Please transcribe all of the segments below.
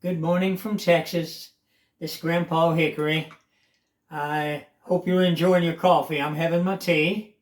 Good morning from Texas. This is Grandpa Hickory. I hope you're enjoying your coffee. I'm having my tea.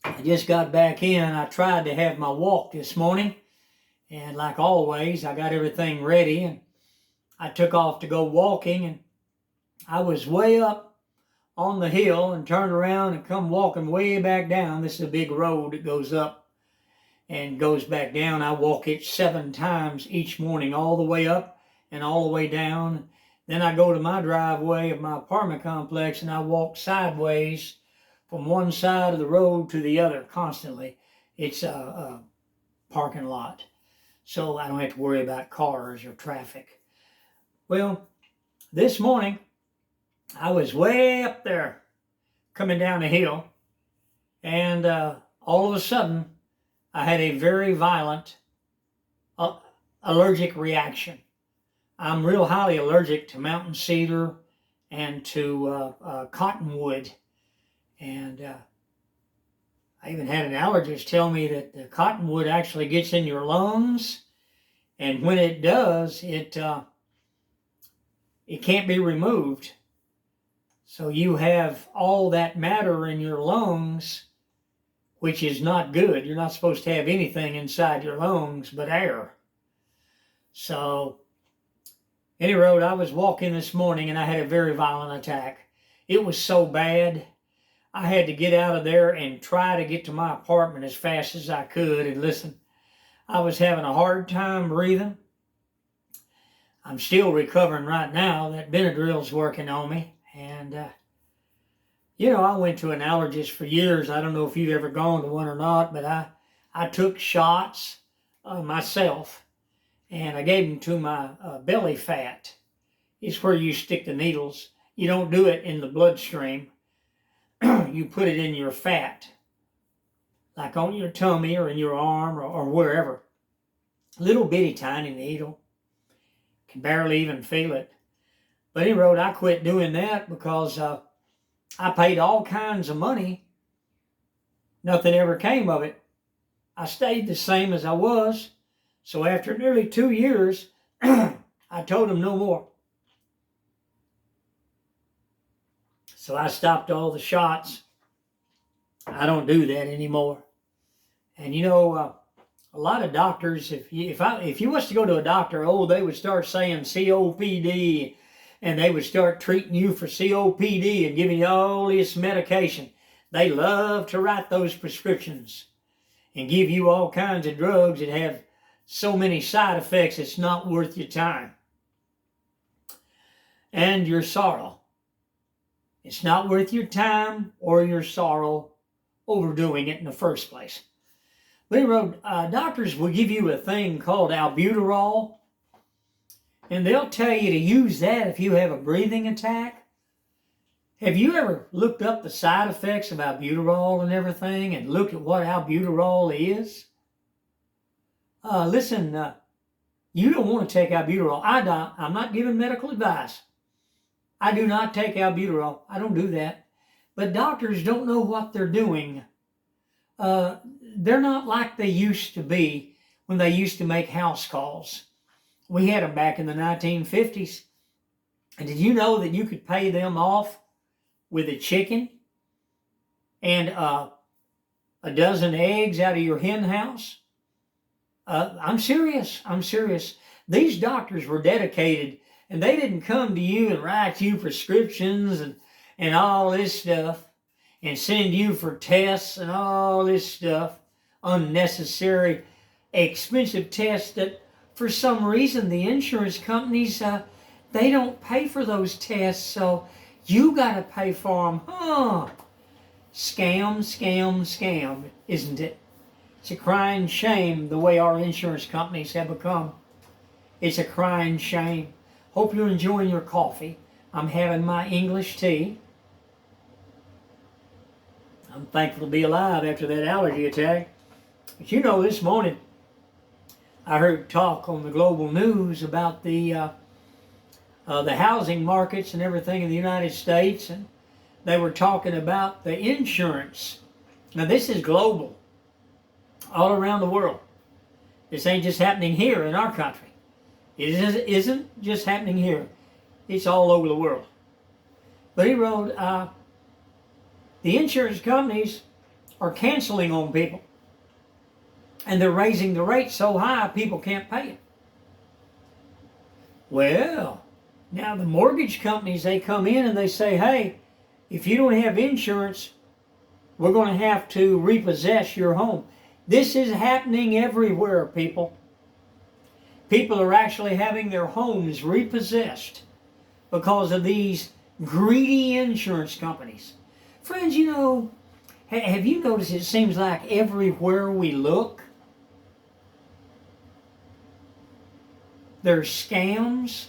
I just got back in. I tried to have my walk this morning. And like always, I got everything ready. And I took off to go walking. And I was way up on the hill and turned around and come walking way back down. This is a big road that goes up and goes back down. I walk it 7 times each morning, all the way up and all the way down. Then I go to my driveway of my apartment complex and I walk sideways from one side of the road to the other constantly. It's a parking lot, so I don't have to worry about cars or traffic. Well, this morning I was way up there coming down the hill, and all of a sudden I had a very violent allergic reaction. I'm real highly allergic to mountain cedar and to cottonwood. And I even had an allergist tell me that the cottonwood actually gets in your lungs. And when it does, it can't be removed. So you have all that matter in your lungs, which is not good. You're not supposed to have anything inside your lungs but air. So, any road, I was walking this morning and I had a very violent attack. It was so bad, I had to get out of there and try to get to my apartment as fast as I could. And listen, I was having a hard time breathing. I'm still recovering right now. That Benadryl's working on me. And I went to an allergist for years. I don't know if you've ever gone to one or not, but I took shots myself, and I gave them to my belly fat. It's where you stick the needles. You don't do it in the bloodstream. You put it in your fat, like on your tummy or in your arm or wherever. Little bitty tiny needle. Can barely even feel it. But anyway, I quit doing that because I paid all kinds of money. Nothing ever came of it. I stayed the same as I was. So after nearly 2 years, I told them no more. So I stopped all the shots. I don't do that anymore. And a lot of doctors, if you was to go to a doctor, they would start saying COPD. And they would start treating you for COPD and giving you all this medication. They love to write those prescriptions and give you all kinds of drugs that have so many side effects it's not worth your time and your sorrow. It's not worth your time or your sorrow overdoing it in the first place. But anyway, doctors will give you a thing called albuterol. And they'll tell you to use that if you have a breathing attack. Have you ever looked up the side effects of albuterol and everything and looked at what albuterol is? Listen, you don't want to take albuterol. I'm not giving medical advice. I do not take albuterol. I don't do that. But doctors don't know what they're doing. They're not like they used to be when they used to make house calls. We had them back in the 1950s. And did you know that you could pay them off with a chicken and a dozen eggs out of your hen house? I'm serious. These doctors were dedicated, and they didn't come to you and write you prescriptions and all this stuff and send you for tests and all this stuff, unnecessary, expensive tests that for some reason the insurance companies, they don't pay for those tests, so you got to pay for them. Scam, isn't it? It's a crying shame the way our insurance companies have become. It's a crying shame. Hope you're enjoying your coffee. I'm having my English tea. I'm thankful to be alive after that allergy attack. But this morning I heard talk on the global news about the housing markets and everything in the United States, and they were talking about the insurance. Now this is global, all around the world. This ain't just happening here in our country. It isn't just happening here. It's all over the world. But he wrote, the insurance companies are canceling on people. And they're raising the rate so high people can't pay it. Well, now the mortgage companies, they come in and they say, hey, if you don't have insurance, we're going to have to repossess your home. This is happening everywhere, people. People are actually having their homes repossessed because of these greedy insurance companies. Friends, you know, have you noticed it seems like everywhere we look, there's scams,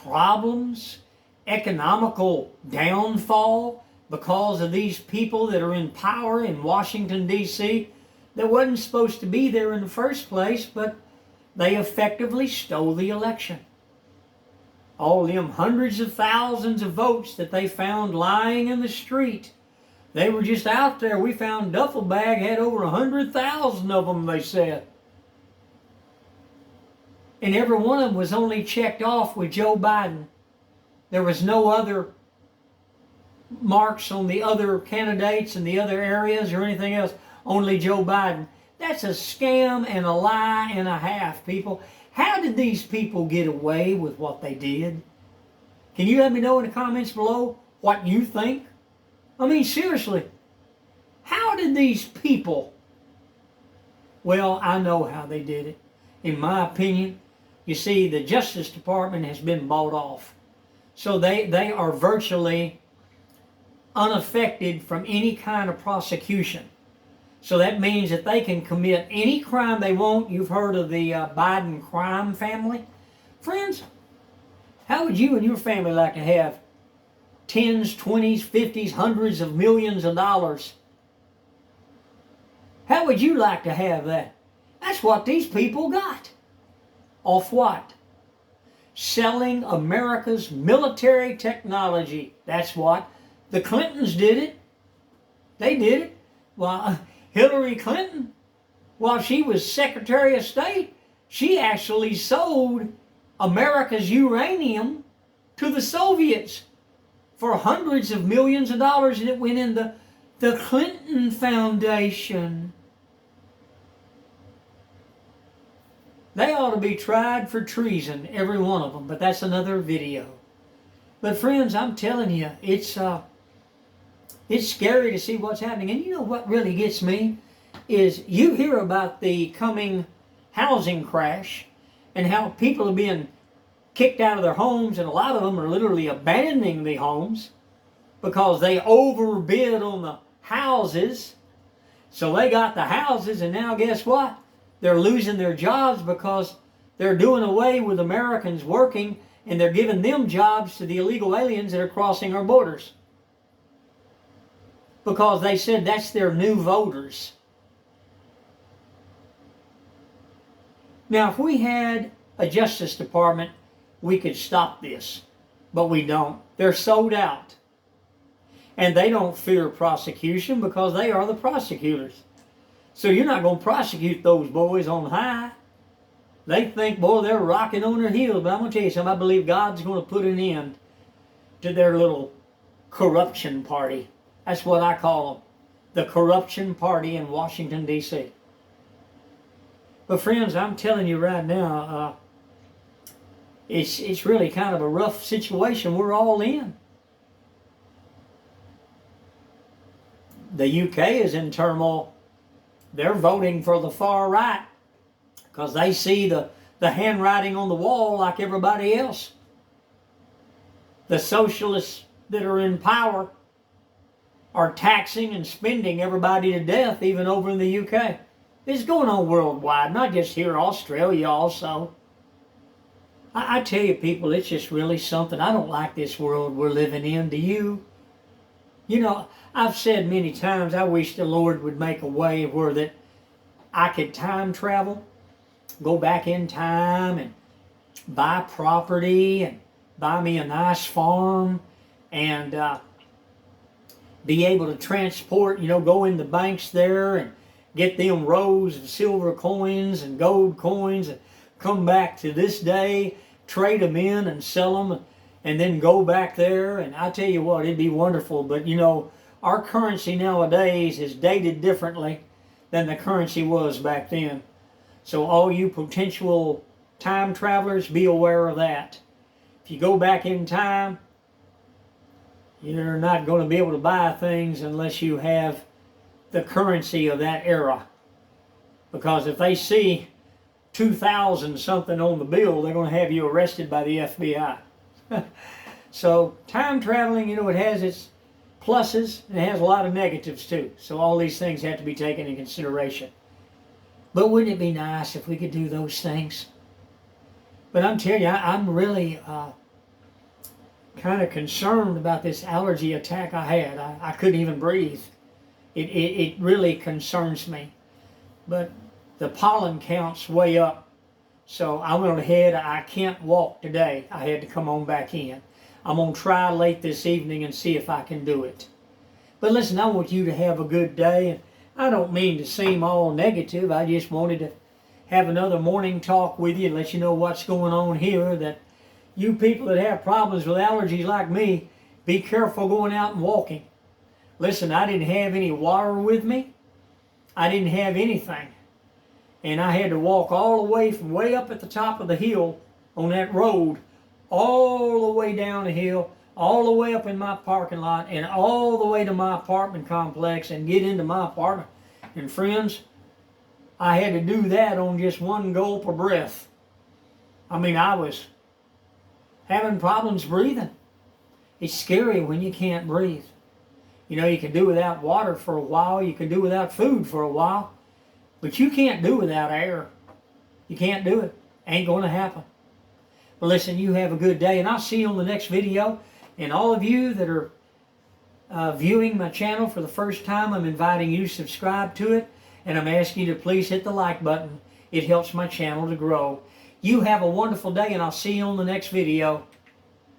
problems, economical downfall because of these people that are in power in Washington, D.C. that wasn't supposed to be there in the first place, but they effectively stole the election. All them hundreds of thousands of votes that they found lying in the street, they were just out there. We found duffel bag had over 100,000 of them, they said. And every one of them was only checked off with Joe Biden. There was no other marks on the other candidates in the other areas or anything else. Only Joe Biden. That's a scam and a lie and a half, people. How did these people get away with what they did? Can you let me know in the comments below what you think? I mean, seriously, how did these people? Well, I know how they did it. In my opinion, you see, the Justice Department has been bought off. So they are virtually unaffected from any kind of prosecution. So that means that they can commit any crime they want. You've heard of the Biden crime family. Friends, how would you and your family like to have tens, 20s, 50s, hundreds of millions of dollars? How would you like to have that? That's what these people got. Off what? Selling America's military technology. That's what. The Clintons did it. They did it. Well, Hillary Clinton, while she was Secretary of State, she actually sold America's uranium to the Soviets for hundreds of millions of dollars, and it went in the Clinton Foundation. They ought to be tried for treason, every one of them, but that's another video. But friends, I'm telling you, it's scary to see what's happening. And you know what really gets me is you hear about the coming housing crash and how people are being kicked out of their homes, and a lot of them are literally abandoning the homes because they overbid on the houses. So they got the houses, and now guess what? They're losing their jobs because they're doing away with Americans working, and they're giving them jobs to the illegal aliens that are crossing our borders. Because they said that's their new voters. Now, if we had a Justice Department, we could stop this. But we don't. They're sold out. And they don't fear prosecution because they are the prosecutors. So you're not going to prosecute those boys on high. They think, boy, they're rocking on their heels. But I'm going to tell you something. I believe God's going to put an end to their little corruption party. That's what I call them. The corruption party in Washington, D.C. But friends, I'm telling you right now, it's really kind of a rough situation we're all in. The UK is in turmoil. They're voting for the far right because they see the handwriting on the wall like everybody else. The socialists that are in power are taxing and spending everybody to death, even over in the UK. It's going on worldwide, not just here in Australia also. I tell you, people, it's just really something. I don't like this world we're living in. Do you? You know, I've said many times, I wish the Lord would make a way where that I could time travel, go back in time and buy property and buy me a nice farm and be able to transport, go in the banks there and get them rows of silver coins and gold coins and come back to this day, trade them in and sell them, and then go back there. And I tell you what, it'd be wonderful. But you know, our currency nowadays is dated differently than the currency was back then. So all you potential time travelers, be aware of that. If you go back in time, you're not going to be able to buy things unless you have the currency of that era. Because if they see 2,000 something on the bill, they're going to have you arrested by the FBI. So time traveling, you know, it has its pluses and it has a lot of negatives too. So all these things have to be taken into consideration. But wouldn't it be nice if we could do those things? But I'm telling you, I'm really kind of concerned about this allergy attack I had. I couldn't even breathe. It really concerns me. But the pollen count's way up. So I went ahead. I can't walk today. I had to come on back in. I'm going to try late this evening and see if I can do it. But listen, I want you to have a good day. And I don't mean to seem all negative. I just wanted to have another morning talk with you and let you know what's going on here. That you people that have problems with allergies like me, be careful going out and walking. Listen, I didn't have any water with me. I didn't have anything. And I had to walk all the way from way up at the top of the hill on that road, all the way down the hill, all the way up in my parking lot, and all the way to my apartment complex and get into my apartment. And friends, I had to do that on just one gulp of breath. I mean, I was having problems breathing. It's scary when you can't breathe. You know, you can do without water for a while, you can do without food for a while, but you can't do without air. You can't do it. Ain't going to happen. But listen, you have a good day, and I'll see you on the next video. And all of you that are viewing my channel for the first time, I'm inviting you to subscribe to it, and I'm asking you to please hit the like button. It helps my channel to grow. You have a wonderful day, and I'll see you on the next video.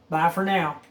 Bye for now.